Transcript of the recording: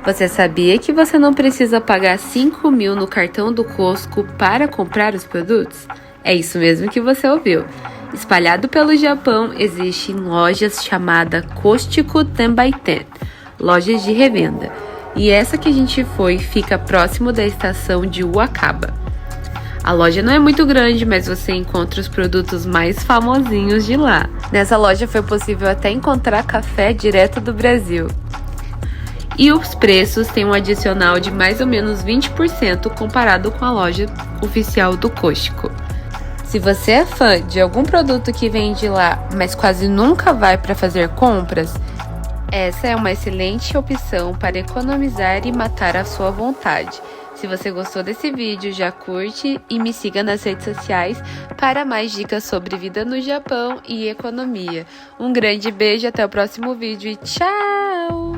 Você sabia que você não precisa pagar 5 mil no cartão do Costco para comprar os produtos? É isso mesmo que você ouviu. Espalhado pelo Japão, existem lojas chamadas Costco Tenbaiten, lojas de revenda. E essa que a gente foi fica próximo da estação de Wakaba. A loja não é muito grande, mas você encontra os produtos mais famosinhos de lá. Nessa loja foi possível até encontrar café direto do Brasil. E os preços têm um adicional de mais ou menos 20% comparado com a loja oficial do Costco. Se você é fã de algum produto que vem de lá, mas quase nunca vai para fazer compras, essa é uma excelente opção para economizar e matar a sua vontade. Se você gostou desse vídeo, já curte e me siga nas redes sociais para mais dicas sobre vida no Japão e economia. Um grande beijo, até o próximo vídeo e tchau!